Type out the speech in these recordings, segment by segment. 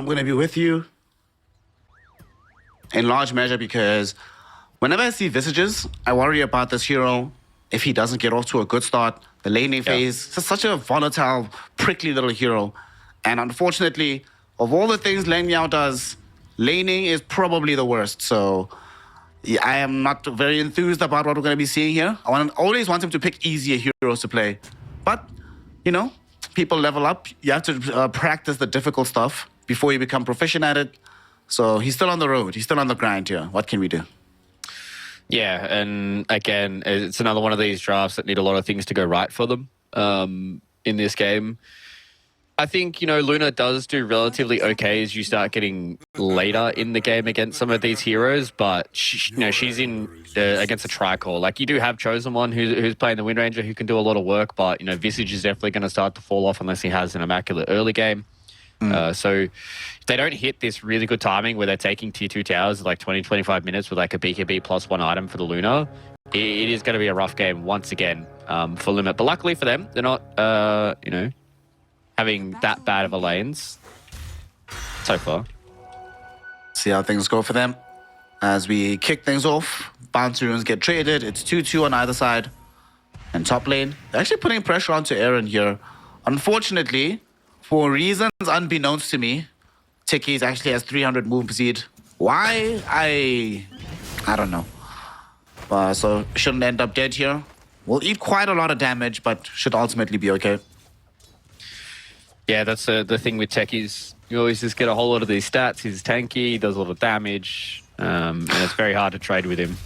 going to be with you in large measure because whenever I see Visages, I worry about this hero if he doesn't get off to a good start. The laning phase is such a volatile, prickly little hero. And unfortunately, of all the things Leng Yao does, laning is probably the worst. So yeah, I am not very enthused about what we're going to be seeing here. Always want him to pick easier heroes to play. But, you know, people level up. You have to practice the difficult stuff before you become proficient at it. So he's still on the road. He's still on the grind here. What can we do? Yeah, and again, it's another one of these drafts that need a lot of things to go right for them in this game. I think, you know, Luna does do relatively okay as you start getting later in the game against some of these heroes, but she, you know, she's in against a Tricore. Like, you do have Chosen One who's playing the Wind Ranger who can do a lot of work, but, you know, Visage is definitely going to start to fall off unless he has an immaculate early game. So if they don't hit this really good timing where they're taking tier 2 towers like 20-25 minutes with like a BKB plus 1 item for the Luna, it is going to be a rough game once again for Limit. But luckily for them, they're not, you know, having that bad of a lanes so far. See how things go for them. As we kick things off, bounty runes get traded. It's 2-2 on either side. And top lane, they're actually putting pressure onto Aaron here. Unfortunately, for reasons unbeknownst to me, Tickies actually has 300 movement speed. Why? I don't know. So shouldn't end up dead here. Will eat quite a lot of damage, but should ultimately be okay. Yeah, that's the thing with Techies. You always just get a whole lot of these stats. He's tanky, he does a lot of damage, and it's very hard to trade with him.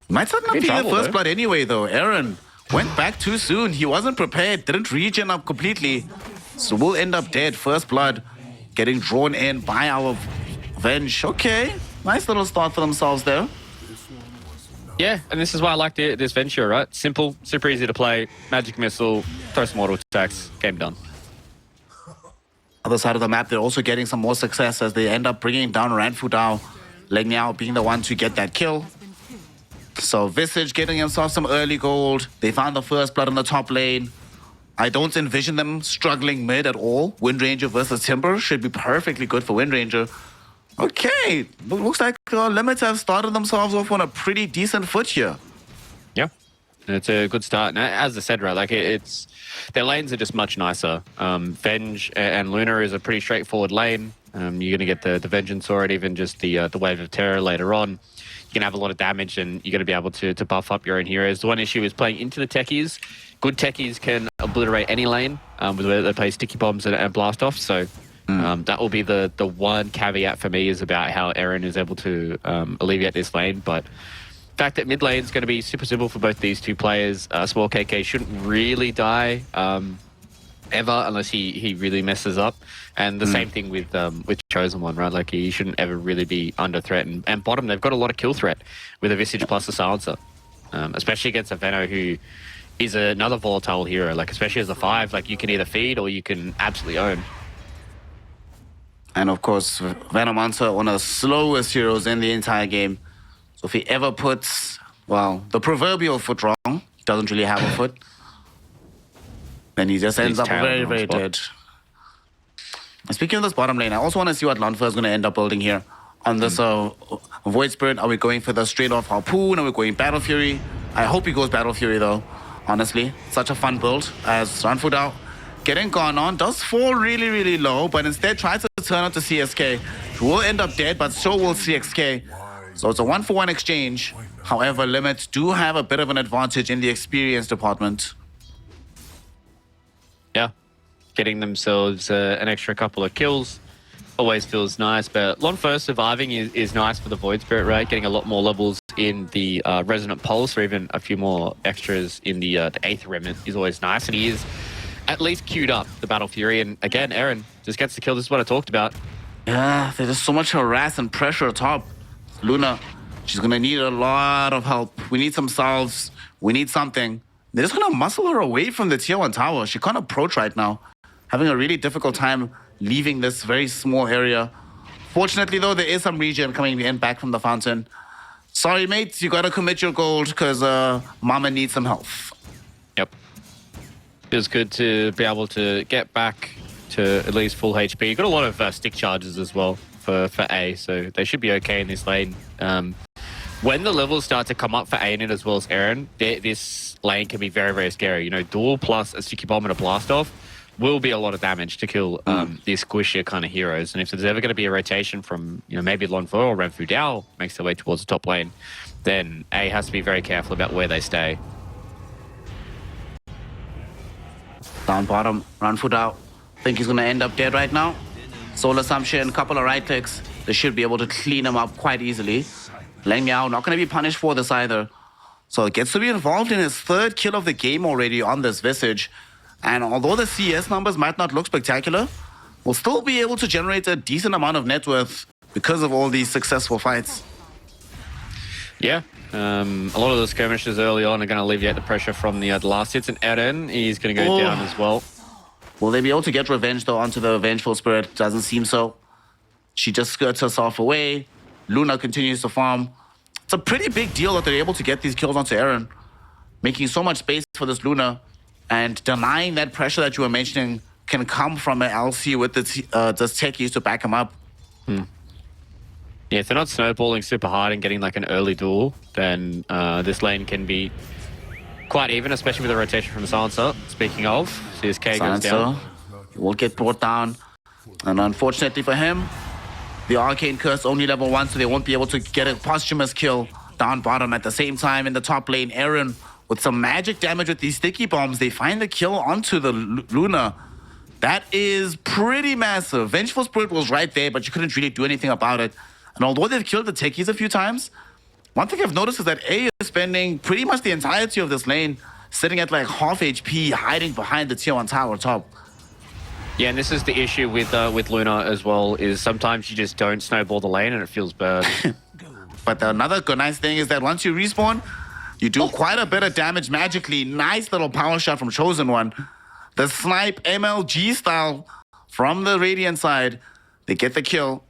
Might not be the first blood anyway, though. Aaron went back too soon. He wasn't prepared, didn't regen up completely. So we'll end up dead. First blood getting drawn in by our Venge. Okay, nice little start for themselves there. Yeah, and this is why I like this Venture, right? Simple, super easy to play. Magic Missile, throw some auto attacks, game done. Other side of the map, they're also getting some more success as they end up bringing down Ranfu Dao. Leng Yao being the one to get that kill. So Visage getting himself some early gold. They found the first blood in the top lane. I don't envision them struggling mid at all. Wind Ranger versus Timber should be perfectly good for Wind Ranger. Okay, looks like Limits have started themselves off on a pretty decent foot here. Yeah, it's a good start. And as I said, right, like it's their lanes are just much nicer. Venge and Luna is a pretty straightforward lane. You're going to get the Vengeance or even just the Wave of Terror later on. You can have a lot of damage and you're going to be able to buff up your own heroes. The one issue is playing into the Techies. Good Techies can obliterate any lane with where they play sticky bombs and blast off. So that will be the one caveat for me is about how Aaron is able to alleviate this lane. But the fact that mid lane is going to be super simple for both these two players. Small KK shouldn't really die ever unless he really messes up. And the same thing with Chosen One, right? Like he shouldn't ever really be under threat. And bottom, they've got a lot of kill threat with a Visage plus a Silencer, especially against a Veno who is another volatile hero. Like especially as a 5, like you can either feed or you can absolutely own. And of course, Venomancer, one of the slowest heroes in the entire game. So if he ever puts, well, the proverbial foot wrong, he doesn't really have a foot, then he just ends up very, very dead. And speaking of this bottom lane, I also want to see what Lonfa is going to end up building here. On this Void Spirit, are we going for the straight off Harpoon? Are we going Battle Fury? I hope he goes Battle Fury though, honestly. Such a fun build as Ranfu Dao getting gone on, does fall really, really low, but instead tries to turn out to CSK. He will end up dead, but so will CXK. So it's a 1-for-1 exchange. However, Limits do have a bit of an advantage in the experience department. Yeah, getting themselves an extra couple of kills always feels nice, but Lonfa surviving is nice for the Void Spirit, right? Getting a lot more levels in the Resonant Pulse or even a few more extras in the Aether Remnant is always nice, and he is at least queued up the Battle Fury, and again, Aaron just gets the kill. This is what I talked about. Yeah, there's just so much harass and pressure atop. Luna, she's gonna need a lot of help. We need some salves. We need something. They're just gonna muscle her away from the tier 1 tower. She can't approach right now. Having a really difficult time leaving this very small area. Fortunately though, there is some regen coming in back from the fountain. Sorry mates, you gotta commit your gold because Mama needs some health. Yep. Feels good to be able to get back to at least full HP. You've got a lot of stick charges as well for A, so they should be okay in this lane. When the levels start to come up for Aenid as well as Aaron, this lane can be very, very scary. You know, duel plus a sticky bomb and a blast off will be a lot of damage to kill these squishier kind of heroes. And if there's ever going to be a rotation from, you know, maybe Lonfo or Renfu Dao makes their way towards the top lane, then A has to be very careful about where they stay. Down bottom, Renfu Dao. Think he's going to end up dead right now. Soul Assumption, couple of right clicks. They should be able to clean him up quite easily. Lang Miao not going to be punished for this either. So it gets to be involved in his third kill of the game already on this Visage. And although the CS numbers might not look spectacular, we'll still be able to generate a decent amount of net worth because of all these successful fights. Yeah, a lot of the skirmishes early on are going to alleviate the pressure from the last hits. And Eren is going to go down as well. Will they be able to get revenge though onto the Vengeful Spirit? Doesn't seem so. She just skirts herself away. Luna continues to farm. It's a pretty big deal that they're able to get these kills onto Eren, making so much space for this Luna and denying that pressure that you were mentioning can come from an LC with the techies to back him up. Yeah, if they're not snowballing super hard and getting like an early duel, then this lane can be quite even, especially with the rotation from Silencer. Speaking of, CSK goes down. He will get brought down. And unfortunately for him, the Arcane Curse only level 1, so they won't be able to get a posthumous kill down bottom. At the same time, in the top lane, Eren, with some magic damage with these sticky bombs, they find the kill onto the Luna. That is pretty massive. Vengeful Spirit was right there, but you couldn't really do anything about it. And although they've killed the techies a few times, one thing I've noticed is that A is spending pretty much the entirety of this lane sitting at like half HP, hiding behind the tier 1 tower top. Yeah, and this is the issue with Luna as well, is sometimes you just don't snowball the lane and it feels bad. But another good nice thing is that once you respawn, you do quite a bit of damage magically. Nice little power shot from Chosen One. The snipe MLG style from the Radiant side. They get the kill.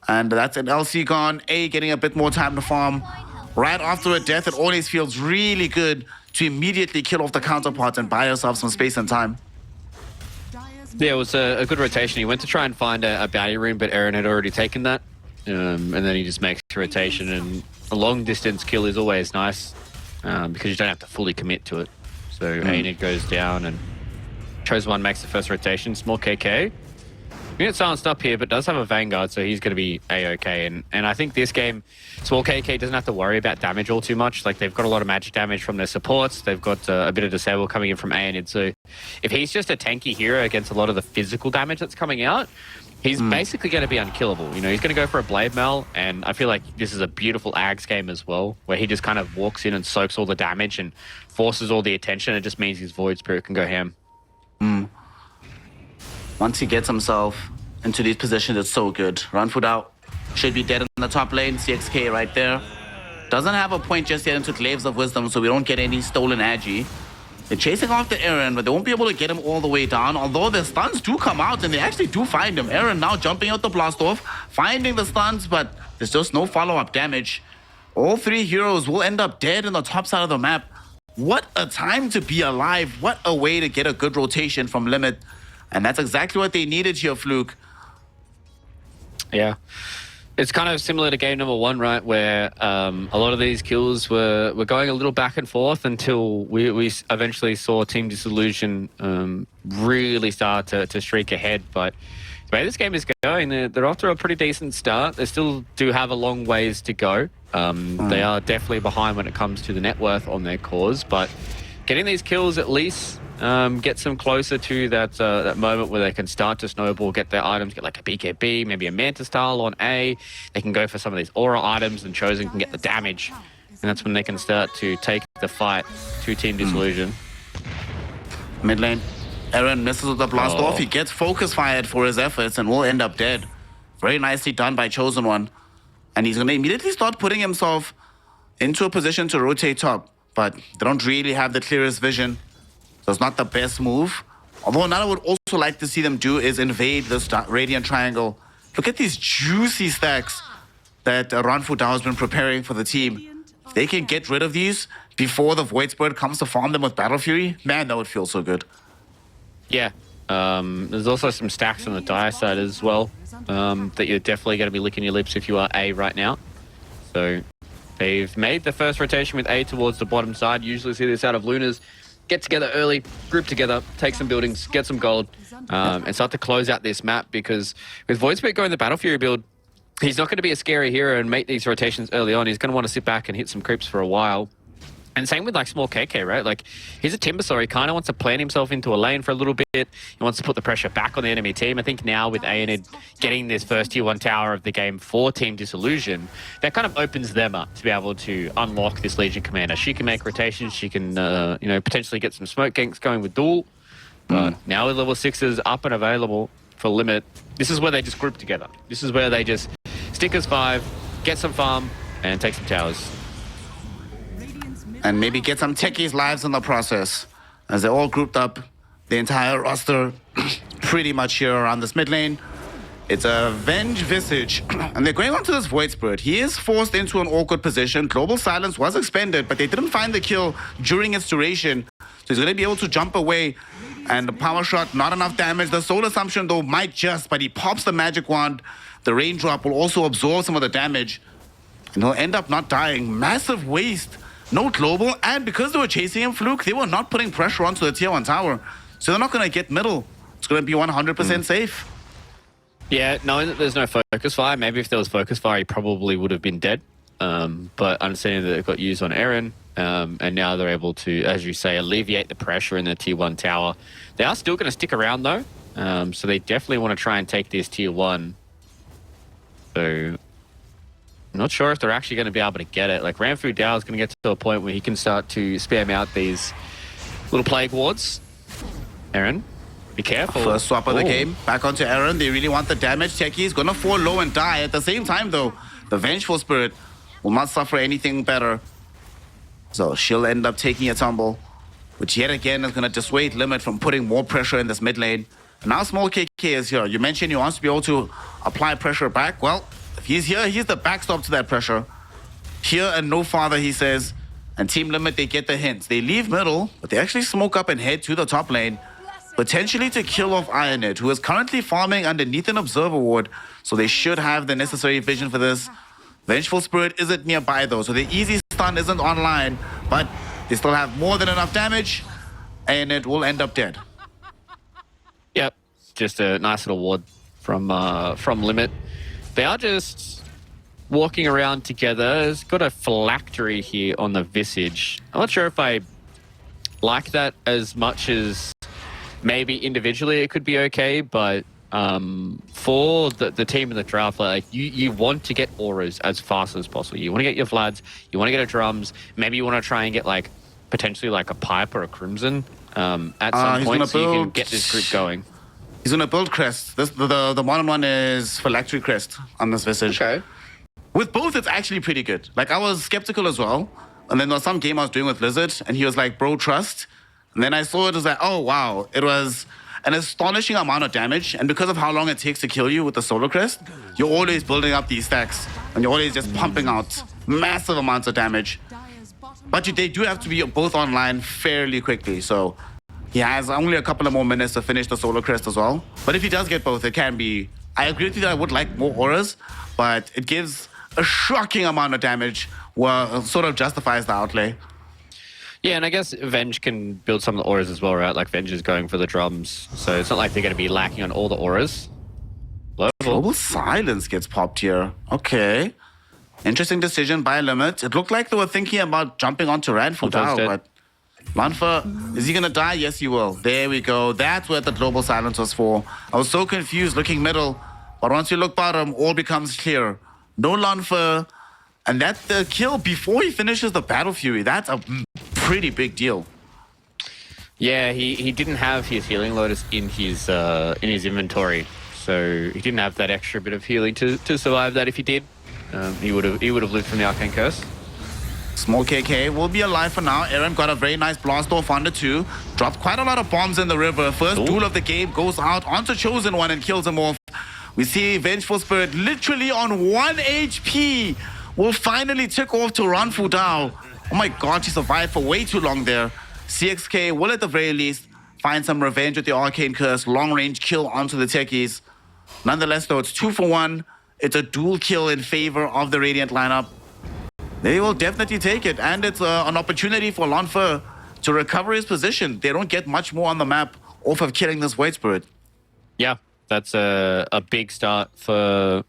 And that's an LC gone. A getting a bit more time to farm. Right after a death, it always feels really good to immediately kill off the counterpart and buy yourself some space and time. Yeah, it was a good rotation. He went to try and find a bounty rune, but Eren had already taken that. And then he just makes a rotation, and a long distance kill is always nice because you don't have to fully commit to it. So Aenid goes down and Chosen One makes the first rotation. Small KK. Unit silenced up here, but does have a Vanguard, so he's going to be A-okay. And I think this game, Small KK doesn't have to worry about damage all too much. Like, they've got a lot of magic damage from their supports. They've got a bit of disable coming in from Aenid. So if he's just a tanky hero against a lot of the physical damage that's coming out, he's basically going to be unkillable. You know, he's going to go for a Blade Mail, and I feel like this is a beautiful Ags game as well, where he just kind of walks in and soaks all the damage and forces all the attention. It just means his Void Spirit can go ham. Once he gets himself into these positions, it's so good. Renfu Dao should be dead in the top lane. CXK right there. Doesn't have a point just yet into Glaives of Wisdom, so we don't get any stolen Agi. They're chasing after Eren, but they won't be able to get him all the way down, although the stuns do come out, and they actually do find him. Eren now jumping out the blast off, finding the stuns, but there's just no follow-up damage. All three heroes will end up dead in the top side of the map. What a time to be alive. What a way to get a good rotation from Limit. And that's exactly what they needed here, Fluke. Yeah. It's kind of similar to game number 1, right, where a lot of these kills were going a little back and forth until we eventually saw Team Disillusion really start to streak ahead. But the way this game is going, they're off to a pretty decent start. They still do have a long ways to go. They are definitely behind when it comes to the net worth on their cores, but getting these kills at least gets them closer to that moment where they can start to snowball, get their items, get like a BKB, maybe a Manta style on A. They can go for some of these aura items, and Chosen can get the damage. And that's when they can start to take the fight to Team Disillusion. Mid lane. Eren misses with the blast off. He gets focus fired for his efforts and will end up dead. Very nicely done by Chosen One. And he's going to immediately start putting himself into a position to rotate top. But they don't really have the clearest vision. So it's not the best move. Although what I would also like to see them do is invade this Radiant Triangle. Look at these juicy stacks that Renfu Dao has been preparing for the team. If they can get rid of these before the Void Spirit comes to farm them with Battle Fury, man, that would feel so good. Yeah. There's also some stacks on the dire side as well that you're definitely going to be licking your lips if you are A right now. So they've made the first rotation with A towards the bottom side. Usually see this out of Lunas. Get together early, group together, take some buildings, get some gold, and start to close out this map, because with Void Spirit going the Battle Fury build, he's not going to be a scary hero and make these rotations early on. He's going to want to sit back and hit some creeps for a while. And same with like small KK, right? Like, he's a Timbersaw. He kind of wants to plant himself into a lane for a little bit. He wants to put the pressure back on the enemy team. I think now with Ayanid getting this first tier 1 tower of the game for Team Disillusion, that kind of opens them up to be able to unlock this Legion commander. She can make rotations. She can, you know, potentially get some smoke ganks going with Duel. But now with level 6s up and available for Limit, this is where they just group together. This is where they just stick as 5, get some farm, and take some towers. And maybe get some techies lives in the process, as they're all grouped up, the entire roster pretty much here around this mid lane. It's a Venge Visage, and they're going on to this Void Spirit. He is forced into an awkward position. Global Silence was expended, but they didn't find the kill during its duration. So he's going to be able to jump away, and the power shot, not enough damage. The Soul Assumption, though, might just, but he pops the Magic Wand. The Raindrop will also absorb some of the damage, and he'll end up not dying. Massive waste. No global, and because they were chasing him, Fluke, they were not putting pressure onto the tier 1 tower. So they're not going to get middle. It's going to be 100% safe. Yeah, knowing that there's no focus fire, maybe if there was focus fire, he probably would have been dead. But understanding that it got used on Eren, and now they're able to, as you say, alleviate the pressure in the tier 1 tower. They are still going to stick around, though. So they definitely want to try and take this tier 1. So I'm not sure if they're actually going to be able to get it. Like, Ranfu Dao is going to get to a point where he can start to spam out these little plague wards. Eren, be careful. First swap of the game. Back onto Eren. They really want the damage. Techie is going to fall low and die. At the same time, though, the Vengeful Spirit will not suffer anything better. So she'll end up taking a tumble, which yet again is going to dissuade Limit from putting more pressure in this mid lane. And now Small KK is here. You mentioned he wants to be able to apply pressure back. Well, if he's here, he's the backstop to that pressure. Here and no farther, he says. And Team Limit, they get the hints. They leave middle, but they actually smoke up and head to the top lane, potentially to kill off Ayanid, who is currently farming underneath an Observer Ward. So they should have the necessary vision for this. Vengeful Spirit isn't nearby, though, so the easy stun isn't online, but they still have more than enough damage, and it will end up dead. Yep, just a nice little ward from Limit. They are just walking around together. It's got a phylactery here on the Visage. I'm not sure if I like that as much as maybe individually it could be okay, but for the team in the draft, like you want to get auras as fast as possible. You want to get your Vlads, you want to get a drums, maybe you want to try and get like potentially like a pipe or a crimson at some point so you can get this group going. He's gonna build Crest. The modern one is Phylactery Crest on this Visage. Okay. With both, it's actually pretty good. Like, I was skeptical as well. And then there was some game I was doing with Lizard, and he was like, bro, trust. And then I saw it was like, oh, wow. It was an astonishing amount of damage. And because of how long it takes to kill you with the Solar Crest, you're always building up these stacks. And you're always just pumping out massive amounts of damage. But they do have to be both online fairly quickly. So he has only a couple of more minutes to finish the Solar Crest as well. But if he does get both, it can be... I agree with you that I would like more auras, but it gives a shocking amount of damage, well, sort of justifies the outlay. Yeah, and I guess Venge can build some of the auras as well, right? Like, Venge is going for the drums, so it's not like they're going to be lacking on all the auras. Global Silence gets popped here. Okay. Interesting decision by Limit. It looked like they were thinking about jumping onto Ranfu Dao, but Lanfa, is he going to die? Yes, he will. There we go. That's what the Global Silence was for. I was so confused looking middle, but once you look bottom, all becomes clear. No Lanfa, and that's the kill before he finishes the Battle Fury. That's a pretty big deal. Yeah, he didn't have his Healing Lotus in his inventory, so he didn't have that extra bit of healing to survive that. If he did, he would have lived from the Arcane Curse. Small KK will be alive for now. Eren got a very nice blast off on the 2. Dropped quite a lot of bombs in the river. First duel of the game goes out onto Chosen One and kills him off. We see Vengeful Spirit literally on 1 HP will finally tick off to Ranfu Dao. Oh my god, she survived for way too long there. CXK will at the very least find some revenge with the Arcane Curse, long-range kill onto the techies. Nonetheless, though, it's 2 for 1. It's a dual kill in favor of the Radiant lineup. They will definitely take it, and it's an opportunity for Lonfer to recover his position. They don't get much more on the map off of killing this Void Spirit. Yeah, that's a big start for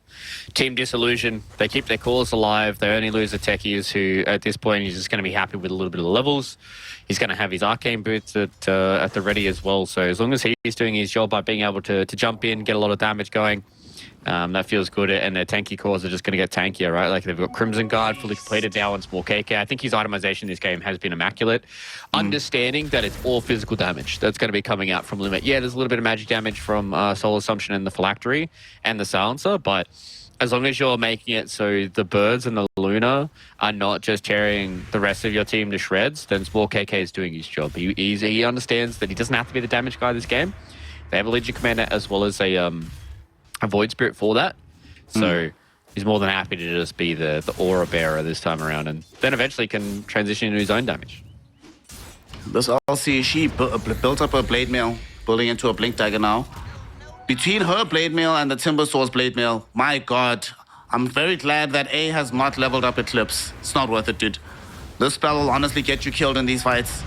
Team Disillusion. They keep their cores alive. They only lose the techies, who at this point he's just going to be happy with a little bit of levels. He's going to have his arcane boots at the ready as well. So as long as he's doing his job by being able to jump in, get a lot of damage going, that feels good. And their tanky cores are just going to get tankier, right? Like they've got Crimson Guard fully completed now on Small KK. I think his itemization this game has been immaculate. Understanding that it's all physical damage that's going to be coming out from Limit. Yeah, there's a little bit of magic damage from Soul Assumption and the Phylactery and the Silencer, but as long as you're making it so the birds and the Luna are not just tearing the rest of your team to shreds, then Small KK is doing his job. He understands that he doesn't have to be the damage guy this game. They have a Legion Commander as well as a Void Spirit for that. So he's more than happy to just be the aura bearer this time around, and then eventually can transition into his own damage. This LC, she built up a Blade Mail, building into a Blink Dagger now. Between her Blade Mail and the Timber Source Blade Mail, my god, I'm very glad that A has not leveled up Eclipse. It's not worth it, dude. This spell will honestly get you killed in these fights.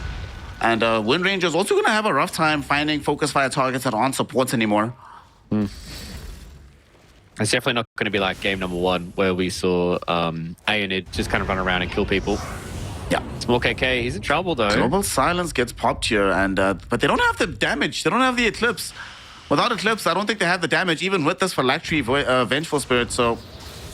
And Wind Ranger's also going to have a rough time finding focus fire targets that aren't supports anymore. It's definitely not going to be like game number 1 where we saw Aeonid just kind of run around and kill people. Yeah. Small KK, he's in trouble though. Global Silence gets popped here, and but they don't have the damage. They don't have the Eclipse. Without Eclipse, I don't think they have the damage, even with this Phylactery Vengeful Spirit. So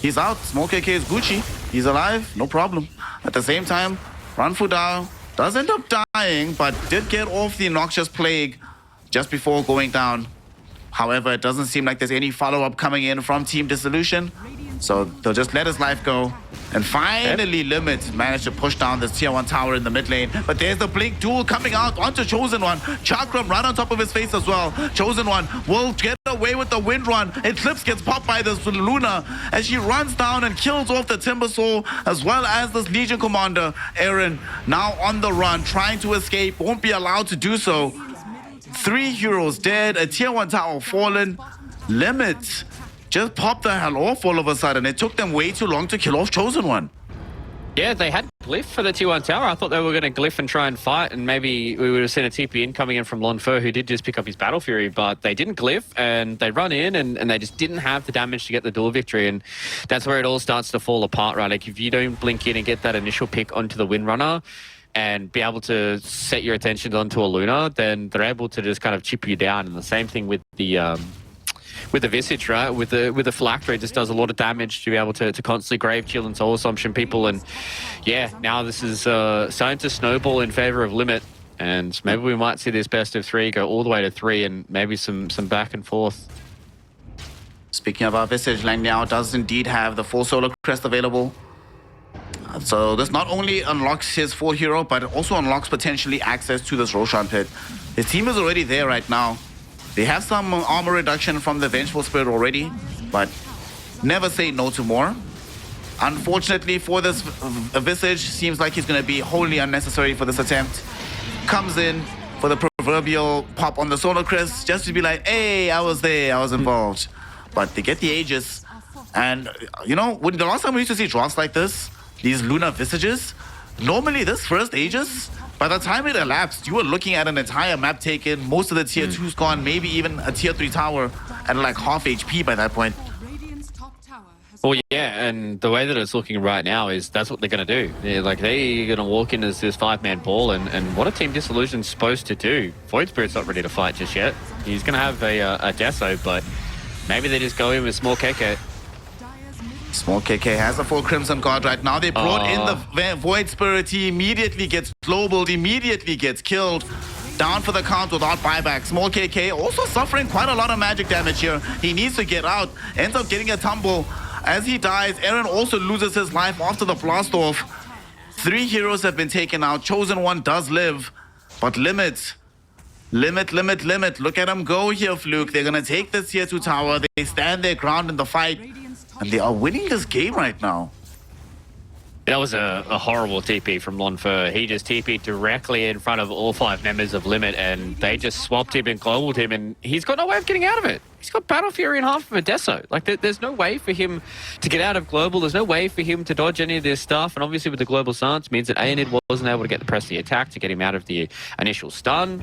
he's out. Small KK is Gucci. He's alive. No problem. At the same time, Ranfudao does end up dying, but did get off the Noxious Plague just before going down. However, it doesn't seem like there's any follow-up coming in from Team Dissolution. So they'll just let his life go. And finally, Limit managed to push down this tier 1 tower in the mid lane. But there's the Blink duel coming out onto Chosen One. Chakram right on top of his face as well. Chosen One will get away with the Wind Run. Eclipse gets popped by this Luna as she runs down and kills off the Timber Soul, as well as this Legion Commander, Aaron, now on the run, trying to escape. Won't be allowed to do so. 3 heroes dead, a tier 1 tower fallen. Limit just popped the hell off all of a sudden. It took them way too long to kill off Chosen One. Yeah, they had Glyph for the T1 tower. I thought they were going to Glyph and try and fight, and maybe we would have seen a TP in coming in from Lonfer, who did just pick up his Battle Fury, but they didn't Glyph, and they run in, and they just didn't have the damage to get the duel victory, and that's where it all starts to fall apart, right? Like, if you don't blink in and get that initial pick onto the Windrunner, and be able to set your attention onto a Luna, then they're able to just kind of chip you down, and the same thing with the Visage, right? With the Phylactery, it just does a lot of damage to be able to constantly Grave Chill and Soul Assumption people. And yeah, now this is starting to snowball in favor of Limit. And maybe we might see this best of 3 go all the way to 3 and maybe some back and forth. Speaking of our Visage, Lang Liao does indeed have the full Solar Crest available. So this not only unlocks his full hero, but it also unlocks potentially access to this Roshan pit. His team is already there right now. They have some armor reduction from the Vengeful Spirit already, but never say no to more. Unfortunately for this Visage, seems like he's going to be wholly unnecessary for this attempt. Comes in for the proverbial pop on the Solar Crest, just to be like, hey, I was there, I was involved. But they get the Aegis. And, you know, when the last time we used to see drops like this, these Luna Visages, normally this first Aegis, by the time it elapsed, you were looking at an entire map taken, most of the tier 2's gone, maybe even a tier 3 tower at like half HP by that point. Well, yeah, and the way that it's looking right now is that's what they're going to do. They're going to walk in as this 5-man ball, and what a Team Disillusion's supposed to do. Void Spirit's not ready to fight just yet. He's going to have a Deso, but maybe they just go in with Small KK. Small KK has a full Crimson Guard right now. They brought in the Void Spirit. He immediately gets globaled, immediately gets killed. Down for the count without buyback. Small KK also suffering quite a lot of magic damage here. He needs to get out. Ends up getting a tumble. As he dies, Aaron also loses his life after the blast off. 3 heroes have been taken out. Chosen One does live. But Limit. Look at him go here, Fluke. They're going to take this tier 2 tower. They stand their ground in the fight. And they are winning this game right now. That was a horrible TP from Lonfer. He just TP'd directly in front of all 5 members of Limit, and they just swapped him and globaled him, and he's got no way of getting out of it. He's got Battle Fury and half of a Deso. Like, there's no way for him to get out of Global. There's no way for him to dodge any of this stuff, and obviously with the Global stance means that Ayanid wasn't able to get the press the attack to get him out of the initial stun.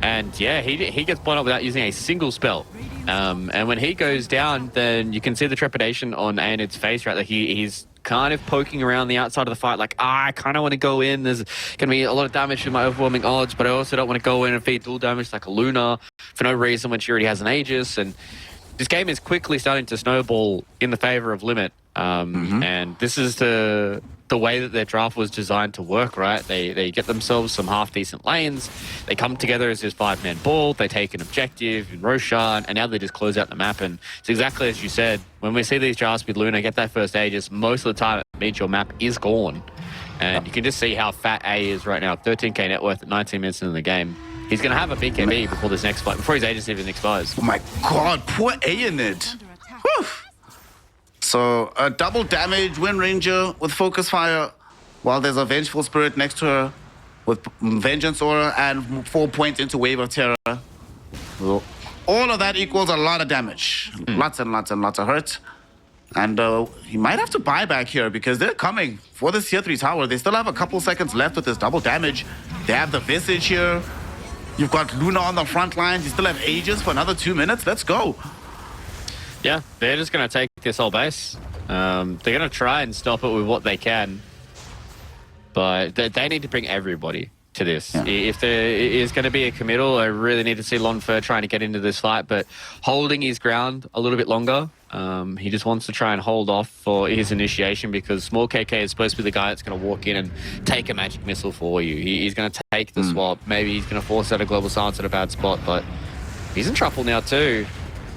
And yeah, he gets blown up without using a single spell. And when he goes down, then you can see the trepidation on Ayanid's face, right? Like he's kind of poking around the outside of the fight, like, I kind of want to go in. There's going to be a lot of damage with my overwhelming odds, but I also don't want to go in and feed dual damage like a Luna for no reason when she already has an Aegis. And this game is quickly starting to snowball in the favor of Limit. And this is the way that their draft was designed to work, right? They get themselves some half-decent lanes, they come together as this 5-man ball, they take an objective in Roshan, and now they just close out the map. And it's exactly as you said, when we see these drafts with Luna get that first Aegis, most of the time it means your map is gone. And you can just see how fat A is right now, 13k net worth at 19 minutes into the game. He's going to have a BKB before this next fight, before his Aegis even expires. Oh my god, poor Ayanid. Whew. So a double damage Wind Ranger with Focus Fire, while there's a Vengeful Spirit next to her with Vengeance Aura and 4 points into Wave of Terror. So all of that equals a lot of damage. Lots and lots and lots of hurt. And he might have to buy back here because they're coming for this tier 3 tower. They still have a couple seconds left with this double damage. They have the Visage here. You've got Luna on the front lines. You still have Aegis for another 2 minutes. Let's go. Yeah, they're just going to take this whole base. They're going to try and stop it with what they can. But they need to bring everybody to this. Yeah. If there is going to be a committal, I really need to see Lonfer trying to get into this fight, but holding his ground a little bit longer. He just wants to try and hold off for his initiation because Small KK is supposed to be the guy that's going to walk in and take a magic missile for you. He's going to take the swap. Maybe he's going to force out a global silence at a bad spot, but he's in trouble now too.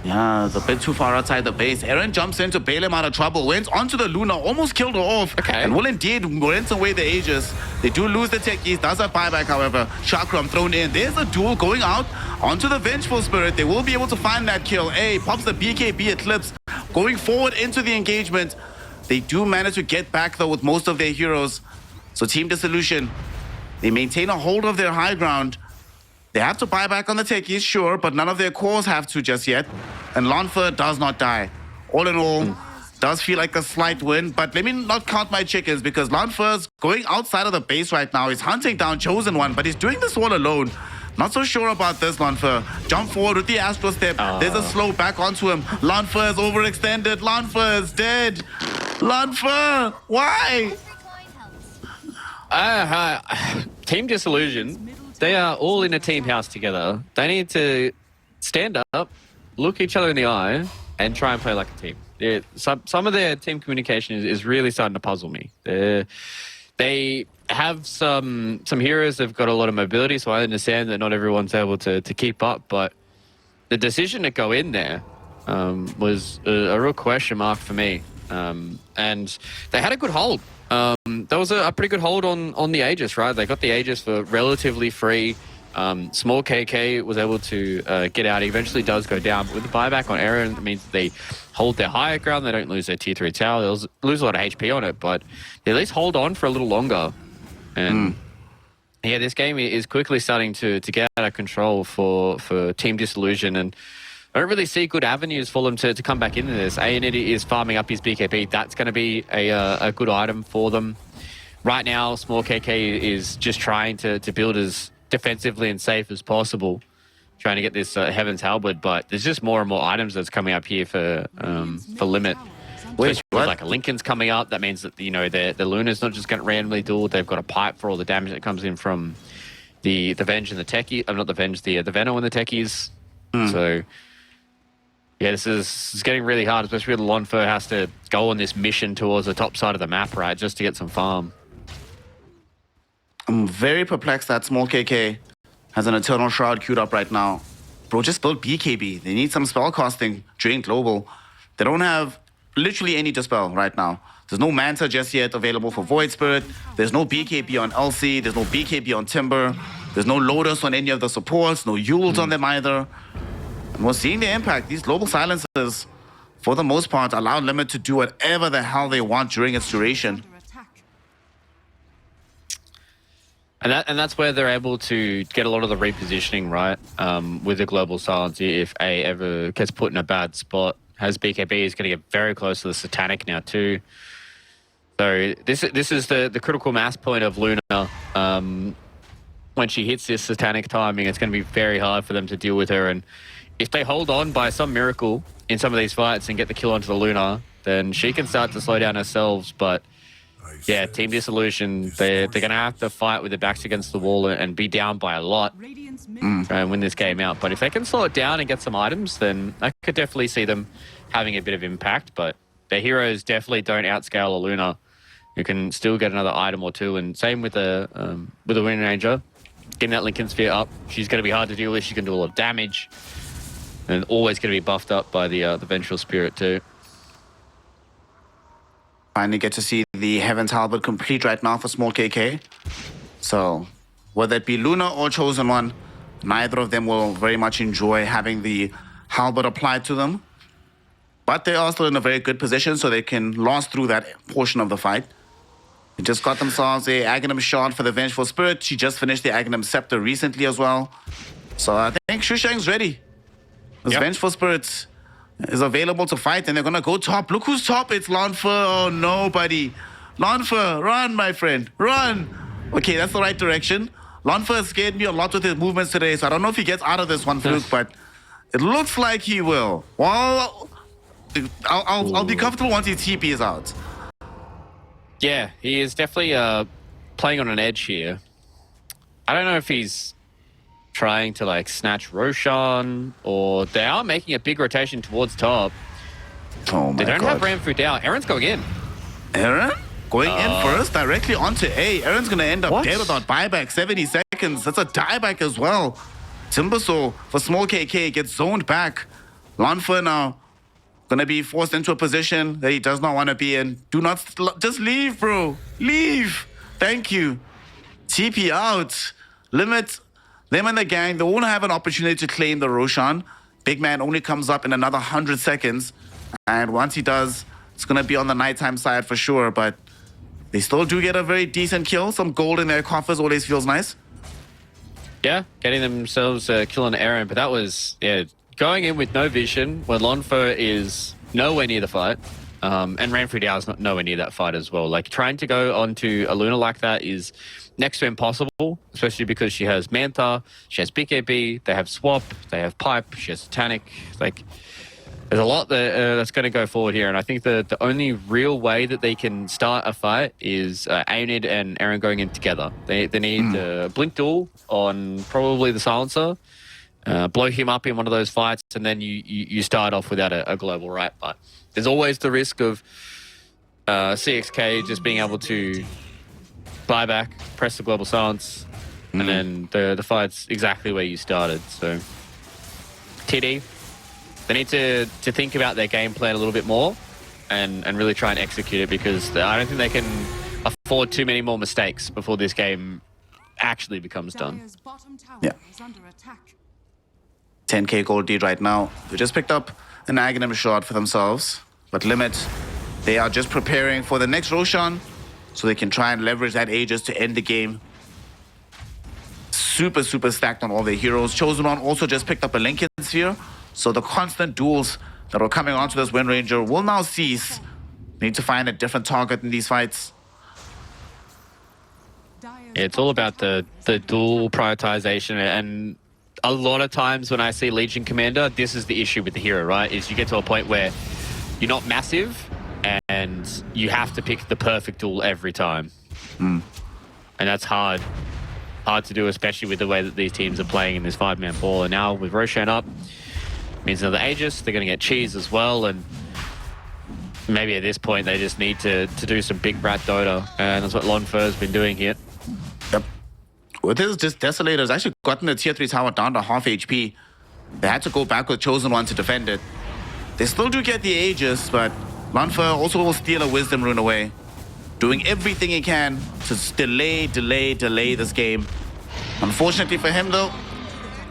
Yeah, it's a bit too far outside the base. Eren jumps in to bail him out of trouble, went onto the Luna, almost killed her off, and will indeed rinse away the Aegis. They do lose the techies, does have buyback, however. Chakram thrown in. There's a duel going out onto the Vengeful Spirit. They will be able to find that kill. A pops the BKB Eclipse, going forward into the engagement. They do manage to get back, though, with most of their heroes. So Team Disillusion, they maintain a hold of their high ground. They have to buy back on the techies, sure, but none of their cores have to just yet. And Lonfer does not die. All in all, does feel like a slight win, but let me not count my chickens because Lonfer's going outside of the base right now. He's hunting down Chosen One, but he's doing this all alone. Not so sure about this, Lonfer. Jump forward with the Astro Step. There's a slow back onto him. Lonfer is overextended. Lonfer is dead. Lonfer, why? Team Disillusion. They are all in a team house together. They need to stand up, look each other in the eye, and try and play like a team. Some of their team communication is really starting to puzzle me. They have some heroes that have got a lot of mobility, so I understand that not everyone's able to keep up, but the decision to go in there was a real question mark for me. And they had a good hold. That was a pretty good hold on the Aegis, right? They got the Aegis for relatively free. Small KK was able to get out. He eventually does go down, but with the buyback on Eren, it means that they hold their higher ground. They don't lose their tier 3 tower. They'll lose a lot of HP on it, but they at least hold on for a little longer. And yeah, this game is quickly starting to get out of control for Team Disillusion, and I don't really see good avenues for them to come back into this. Ayanid is farming up his BKB. That's going to be a good item for them. Right now, Small KK is just trying to build as defensively and safe as possible, trying to get this Heaven's Halberd, but there's just more and more items that's coming up here for Limit. Wait, like a Lincoln's coming up. That means that, you know, the Luna's not just going to randomly duel. They've got a pipe for all the damage that comes in from the Venge and the Techie. Not the Venge, the Veno and the Techies. So yeah, this is getting really hard, especially when Lonfer has to go on this mission towards the top side of the map, right, just to get some farm. I'm very perplexed that Small KK has an Eternal Shroud queued up right now. Bro, just build BKB. They need some spell casting during Global. They don't have literally any dispel right now. There's no Manta just yet available for Void Spirit. There's no BKB on LC. There's no BKB on Timber. There's no Lotus on any of the supports. No Yules on them either. And we're seeing the impact. These global silences, for the most part, allow Limit to do whatever the hell they want during its duration. And that's where they're able to get a lot of the repositioning right with the global silence. If A ever gets put in a bad spot, has BKB is going to get very close to the Satanic now too. So this is the critical mass point of Luna. When she hits this Satanic timing, it's going to be very hard for them to deal with her. And if they hold on by some miracle in some of these fights and get the kill onto the Luna, then she can start to slow down herself. But yeah, Team Disillusion, they're going to have to fight with their backs against the wall and be down by a lot and win this game out. But if they can slow it down and get some items, then I could definitely see them having a bit of impact. But their heroes definitely don't outscale a Luna. You can still get another item or two. And same with the Wind Ranger. Getting that Lincoln Sphere up, she's going to be hard to deal with. She's going to do a lot of damage. And always going to be buffed up by the Vengeful Spirit too. Finally get to see the Heaven's Halberd complete right now for Small KK. So, whether it be Luna or Chosen One, neither of them will very much enjoy having the Halberd applied to them. But they are still in a very good position, so they can last through that portion of the fight. They just got themselves a Aghanim shard for the Vengeful Spirit. She just finished the Aghanim Scepter recently as well. So I think Shushang's ready. This Vengeful Spirit is available to fight, and they're going to go top. Look who's top. It's Lanfer. Oh, no, buddy. Lanfer, run, my friend. Run. Okay, that's the right direction. Lanfer has scared me a lot with his movements today, so I don't know if he gets out of this one, Fluke, but it looks like he will. Well, I'll be comfortable once his TP is out. Yeah, he is definitely playing on an edge here. I don't know if he's trying to like snatch Roshan, or they are making a big rotation towards top. Oh my They don't God. have Ramfu down. Aaron's going in. Aaron going in first, directly onto A. Aaron's going to end up dead without buyback. 70 seconds. That's a dieback as well. Timbersaw for Small KK gets zoned back. Lanfer now going to be forced into a position that he does not want to be in. Do not... Just leave, bro. Leave. Thank you. TP out. Limit them and the gang. They won't have an opportunity to claim the Roshan. Big man only comes up in another 100 seconds. And once he does, it's going to be on the nighttime side for sure. But they still do get a very decent kill. Some gold in their coffers always feels nice. Yeah, getting themselves a kill on Aaron. But that was... going in with no vision when Lanfer is nowhere near the fight. And Ramfu Dao is not nowhere near that fight as well. Like, trying to go onto a Luna like that is next to impossible, especially because she has Manta, she has BKB, they have Swap, they have Pipe, she has Satanic. Like, there's a lot that's going to go forward here. And I think the only real way that they can start a fight is Aonid and Aaron going in together. They need a Blink Duel on probably the Silencer, blow him up in one of those fights, and then you start off without a global, right? But there's always the risk of CXK just being able to buy back, press the global silence, and then the fight's exactly where you started. So TD, they need to think about their game plan a little bit more and really try and execute it, because I don't think they can afford too many more mistakes before this game actually becomes done. Yeah. 10k gold lead right now. They just picked up an Aghanim shard for themselves. But Limit, they are just preparing for the next Roshan, so they can try and leverage that Aegis to end the game. Super stacked on all their heroes. Chosen One also just picked up a Lincoln Sphere, so the constant duels that were coming onto this Wind Ranger will now cease. They need to find a different target in these fights. It's all about the dual prioritization, and a lot of times when I see Legion Commander, this is the issue with the hero, right? Is you get to a point where you're not massive and you have to pick the perfect duel every time. And that's hard to do, especially with the way that these teams are playing in this 5-man ball. And now with Roshan up, means another Aegis, they're going to get cheese as well. And maybe at this point they just need to do some big rat Dota, and that's what Lanfer's been doing here. Yep. With this, just Desolator's actually gotten the tier 3 tower down to half HP. They had to go back with Chosen One to defend it. They still do get the Aegis, but Lanfer also will steal a Wisdom Rune away, doing everything he can to delay this game. Unfortunately for him though,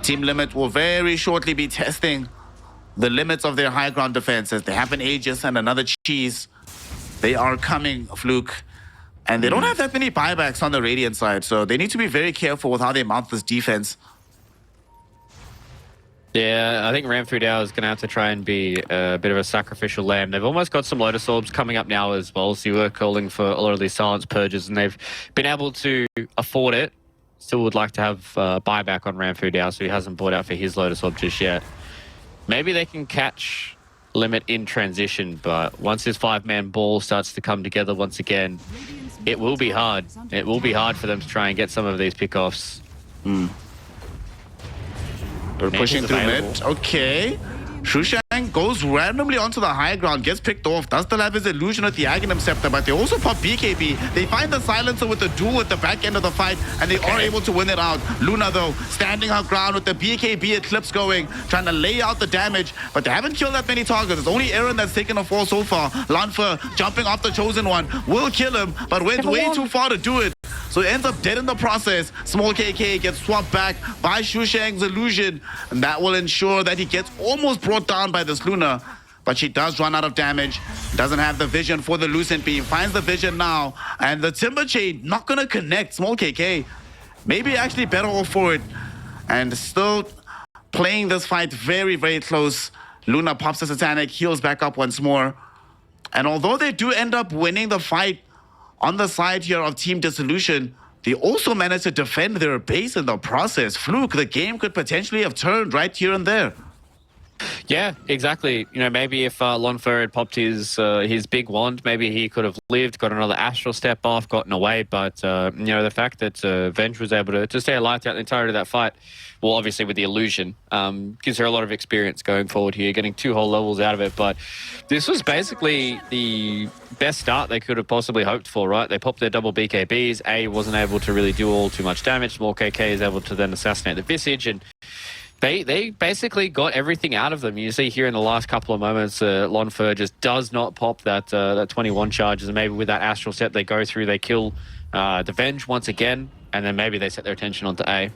Team Limit will very shortly be testing the limits of their high ground defenses. They have an Aegis and another cheese. They are coming, Fluke. And they don't have that many buybacks on the Radiant side, so they need to be very careful with how they mount this defense. Yeah, I think Ramfu Dao is going to have to try and be a bit of a sacrificial lamb. They've almost got some Lotus Orbs coming up now as well, so you were calling for a lot of these silence purges, and they've been able to afford it. Still would like to have buyback on Ramfu Dao, so he hasn't bought out for his Lotus Orb just yet. Maybe they can catch Limit in transition, but once his 5-man ball starts to come together once again, it will be hard. It will be hard for them to try and get some of these pickoffs. They're pushing through mid. Okay. Shushang goes randomly onto the high ground, gets picked off, does still have his illusion with the Aghanim Scepter, but they also pop BKB. They find the silencer with the duel at the back end of the fight, and they are able to win it out. Luna, though, standing her ground with the BKB Eclipse going, trying to lay out the damage, but they haven't killed that many targets. It's only Aaron that's taken a fall so far. Lanfa jumping off the Chosen One will kill him, but went way too far to do it. So he ends up dead in the process. Small KK gets swapped back by Shushang's illusion, and that will ensure that he gets almost brought down by this Luna. But she does run out of damage. Doesn't have the vision for the Lucent Beam. Finds the vision now, and the Timber Chain not gonna connect. Small KK maybe actually better off for it, and still playing this fight very, very close. Luna pops the Satanic, heals back up once more, and although they do end up winning the fight on the side here of Team Disillusion, they also managed to defend their base in the process. Fluke, the game could potentially have turned right here and there. Yeah, exactly. You know, maybe if Lonfer had popped his big wand, maybe he could have lived, got another astral step off, gotten away. But, you know, the fact that Venge was able to stay alive throughout the entirety of that fight, well, obviously with the illusion, gives her a lot of experience going forward here, getting 2 whole levels out of it. But this was basically the best start they could have possibly hoped for, right? They popped their double BKBs. A wasn't able to really do all too much damage. Small KK is able to then assassinate the Visage, and They basically got everything out of them. You see here in the last couple of moments, Lonfer just does not pop that 21 charges, and maybe with that astral step they go through, they kill the Venge once again, and then maybe they set their attention onto A.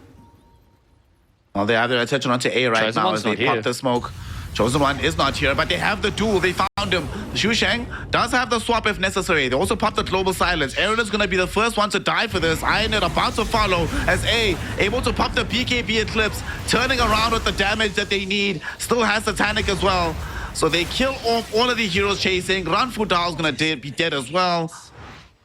Well, they have their attention onto A right now as they pop the smoke. Chosen One is not here, but they have the duel. They found him. Shushang does have the swap if necessary. They also pop the global silence. Aaron is going to be the first one to die for this. Ionet about to follow as A able to pop the BKB Eclipse, turning around with the damage that they need. Still has Satanic as well. So they kill off all of the heroes chasing. Ranfu Dao is going to be dead as well.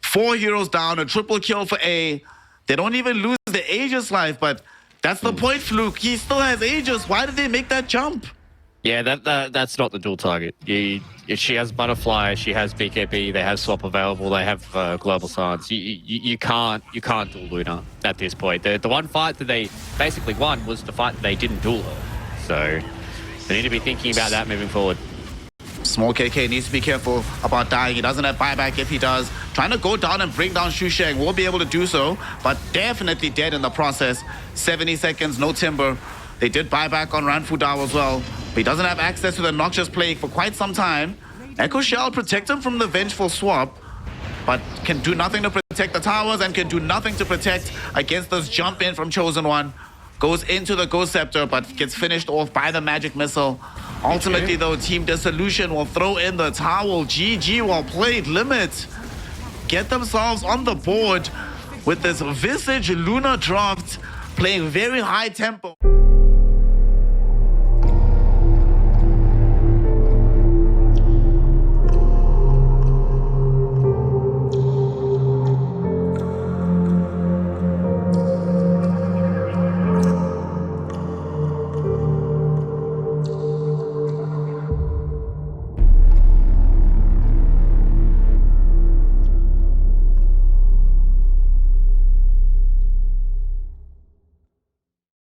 4 heroes down, a triple kill for A. They don't even lose the Aegis life, but that's the point, Fluke. He still has Aegis. Why did they make that jump? Yeah, that's not the dual target. She has Butterfly, she has BKB, they have swap available, they have global silence. You can't duel Luna at this point. The one fight that they basically won was the fight that they didn't duel her. So they need to be thinking about that moving forward. Small KK needs to be careful about dying. He doesn't have buyback if he does. Trying to go down and bring down Shushang. Will be able to do so, but definitely dead in the process. 70 seconds, no Timber. They did buyback on Ranfu Dao as well. But he doesn't have access to the Noxious Plague for quite some time. Echo Shell protects him from the Vengeful Swap, but can do nothing to protect the towers and can do nothing to protect against this jump in from Chosen One. Goes into the Ghost Scepter, but gets finished off by the Magic Missile. Ultimately, though, Team Disillusion will throw in the towel. GG, well played. Limit get themselves on the board with this Visage Luna draft, playing very high tempo.